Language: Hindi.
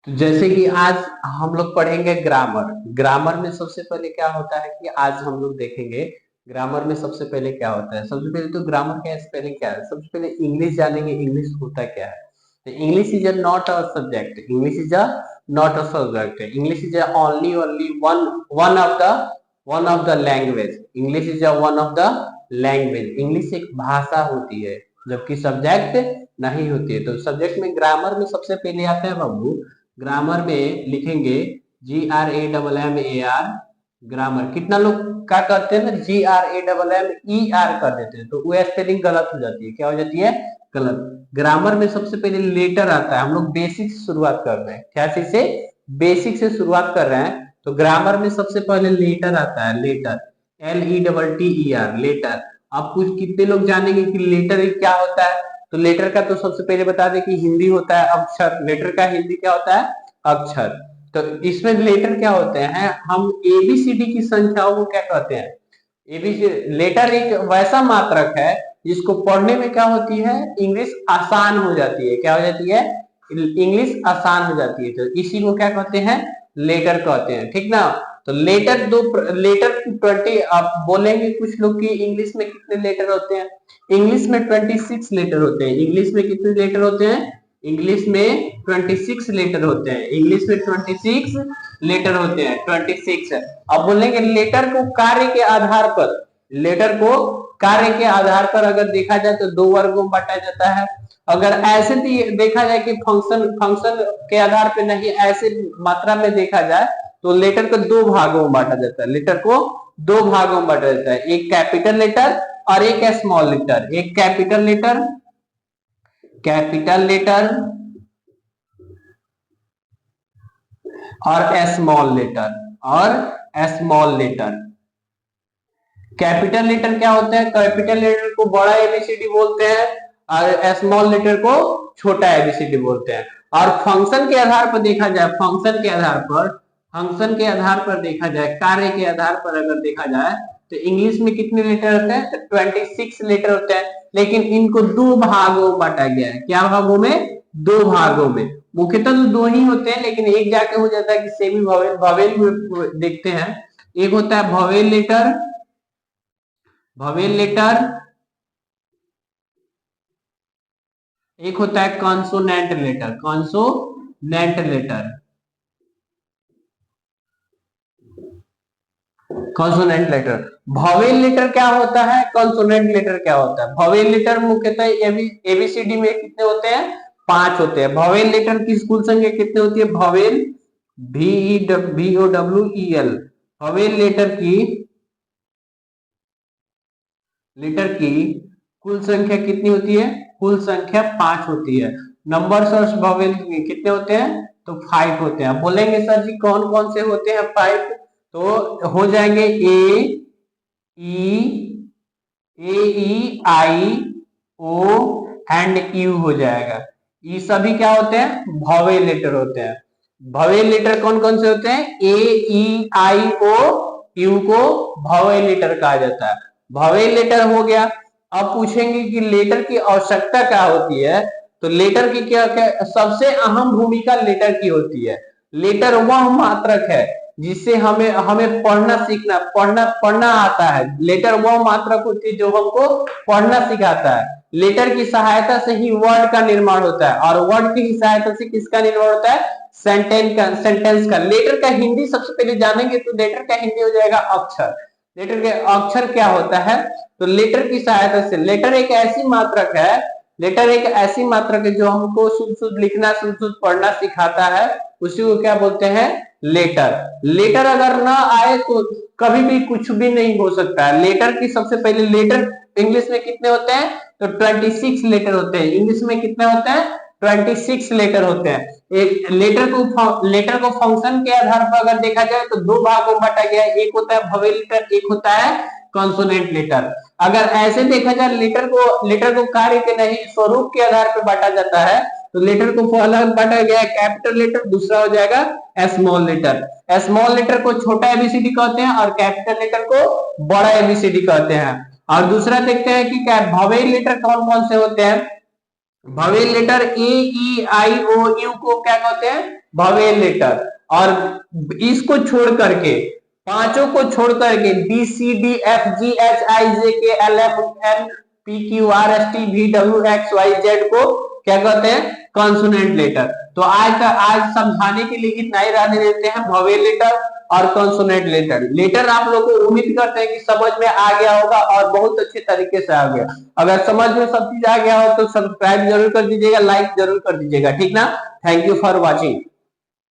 तो जैसे कि आज हम लोग पढ़ेंगे ग्रामर। ग्रामर में सबसे पहले क्या होता है कि आज हम लोग देखेंगे ग्रामर में सबसे पहले क्या होता है। सबसे पहले तो ग्रामर का स्पेलिंग क्या है, सबसे पहले इंग्लिश जानेंगे, इंग्लिश होता क्या है। तो English is a not a subject, English is a not a subject, English is a only only one one of the language, English is a one of the language. English एक भाषा होती है जबकि सब्जेक्ट नहीं होती है। तो सब्जेक्ट में ग्रामर में सबसे पहले आता है बाबू, ग्रामर में लिखेंगे GRAMMAR। ग्रामर कितना लोग क्या करते हैं ना, GRAMMER कर देते हैं, तो वो स्पेलिंग गलत हो जाती है। क्या हो जाती है? गलत। ग्रामर में सबसे पहले लेटर आता है। हम लोग बेसिक से शुरुआत कर रहे हैं, क्या चीज से? बेसिक से शुरुआत कर रहे हैं। तो ग्रामर में सबसे पहले लेटर आता है, लेटर, LETTER, लेटर। आप कुछ कितने लोग जानेंगे कि लेटर क्या होता है? तो लेटर का तो सबसे पहले बता दें कि हिंदी होता है अक्षर। लेटर का हिंदी क्या होता है? अक्षर। तो इसमें लेटर क्या होते हैं, हम एबीसीडी की संख्याओं को क्या कहते हैं? एबीसी। लेटर एक वैसा मात्रक है जिसको पढ़ने में क्या होती है, इंग्लिश आसान हो जाती है। क्या हो जाती है? इंग्लिश आसान हो जाती है। तो इसी को क्या कहते हैं? लेटर कहते हैं, ठीक ना। तो लेटर दो, लेटर 20 आप बोलेंगे कुछ लोग कि इंग्लिश में कितने लेटर होते हैं। इंग्लिश में 26 लेटर होते हैं। इंग्लिश में कितने लेटर होते हैं? इंग्लिश में 26 लेटर होते हैं। इंग्लिश में 26 लेटर होते हैं, 26। अब बोलेंगे लेटर को कार्य के आधार पर, लेटर को कार्य के आधार पर अगर देखा जाए तो दो वर्गों में बांटा जाता है। अगर ऐसे देखा जाए कि फंक्शन फंक्शन के आधार पर नहीं, ऐसे मात्रा में देखा जाए तो लेटर को दो भागों में बांटा जाता है। लेटर को दो भागों में बांटा जाता है, एक कैपिटल लेटर और एक स्मॉल लेटर। एक कैपिटल लेटर, कैपिटल लेटर और स्मॉल लेटर, और स्मॉल लेटर। कैपिटल लेटर क्या होता है? कैपिटल लेटर को बड़ा एबीसीडी बोलते हैं और स्मॉल लेटर को छोटा एबीसीडी बोलते हैं। और फंक्शन के आधार पर देखा जाए, फंक्शन के आधार पर, फंक्शन के आधार पर देखा जाए, कार्य के आधार पर अगर देखा जाए तो इंग्लिश में कितने लेटर होते हैं? तो 26 लेटर होते हैं। लेकिन इनको दो भागों में बांटा गया है। क्या भागों में? दो भागों में। मुख्यतः तो दो ही होते हैं, लेकिन एक जाके हो जाता है कि सेमी वॉवेल। वॉवेल में देखते हैं, एक होता है वॉवेल लेटर, वॉवेल लेटर, एक होता है consonant letter, consonant letter, consonant letter. Vowel letter क्या होता है, कॉन्सोनेंट लेटर क्या होता है? वॉवेल लेटर मुख्यतः एबीसीडी में कितने होते हैं? 5 होते हैं। वॉवेल लेटर की कुल संख्या कितनी होती है? वॉवेल, VOWEL, वॉवेल लेटर की कुल संख्या कितनी होती है? कुल संख्या 5 होती है। नंबर्स ऑफ वॉवेल कितने होते हैं? तो 5 होते हैं। बोलेंगे सर जी कौन कौन से होते हैं 5? तो हो जाएंगे ई आई ओ एंड यू हो जाएगा। ये सभी क्या होते हैं? वॉवेल लेटर होते हैं। वॉवेल लेटर कौन कौन से होते हैं? AEIO यू को वॉवेल लेटर कहा जाता है। वॉवेल लेटर हो गया। अब पूछेंगे कि लेटर की आवश्यकता क्या होती है। तो लेटर की क्या क्या सबसे अहम भूमिका लेटर की होती है। लेटर वह मात्रक है जिससे हमें हमें पढ़ना सीखना, पढ़ना पढ़ना आता है। लेटर वह मात्रक होती है जो हमको पढ़ना सिखाता है। लेटर की सहायता से ही वर्ड का निर्माण होता है, और वर्ड की सहायता से किसका निर्माण होता है? सेंटेंस का। लेटर का हिंदी सबसे पहले जानेंगे तो लेटर का हिंदी हो जाएगा अक्षर। लेटर के अक्षर क्या होता है? तो लेटर की सहायता से, लेटर एक ऐसी मात्रक है, लेटर एक ऐसी मात्रक है जो हमको शुद्ध शुद्ध लिखना, शुद्ध शुद्ध पढ़ना सिखाता है। उसी को क्या बोलते हैं? लेटर। लेटर अगर ना आए तो कभी भी कुछ भी नहीं हो सकता है। लेटर की सबसे पहले, लेटर इंग्लिश में कितने होते हैं? तो 26 लेटर होते हैं। इंग्लिश में कितने होते हैं? 26 लेटर होते हैं। एक लेटर को फंक्शन के आधार पर अगर देखा जाए तो दो भागों में बांटा गया है। एक होता है वोवेल लेटर, एक होता है कॉन्सोनेंट लेटर। अगर ऐसे देखा जाए लेटर को कार्य के नहीं स्वरूप के आधार पर बांटा जाता है। तो लेटर को अलग बांटा गया है, कैपिटल लेटर, दूसरा हो जाएगा स्मॉल लेटर। स्मॉल लेटर को छोटा एबीसीडी कहते हैं और कैपिटल लेटर को बड़ा एबीसीडी कहते हैं। और दूसरा देखते हैं कि क्या वोवेल लेटर कौन कौन से होते हैं। भवेल letter A E I O you को क्या कहते हैं, भवेल लेटर। और इसको छोड़ करके, पांचों को छोड़ करके B C D F G H I J K L M N P Q R S T V W X Y Z को क्या कहते हैं, कॉन्सोनेंट लेटर। तो आज समझाने के लिए इतना ही रहने देते हैं, भवेल लेटर और कॉन्सोनेंट लेटर। लेटर आप लोग को उम्मीद करते हैं कि समझ में आ गया होगा और बहुत अच्छे तरीके से आ गया। अगर समझ में सब चीज आ गया हो तो सब्सक्राइब जरूर कर दीजिएगा, लाइक जरूर कर दीजिएगा, ठीक ना। Thank you for watching.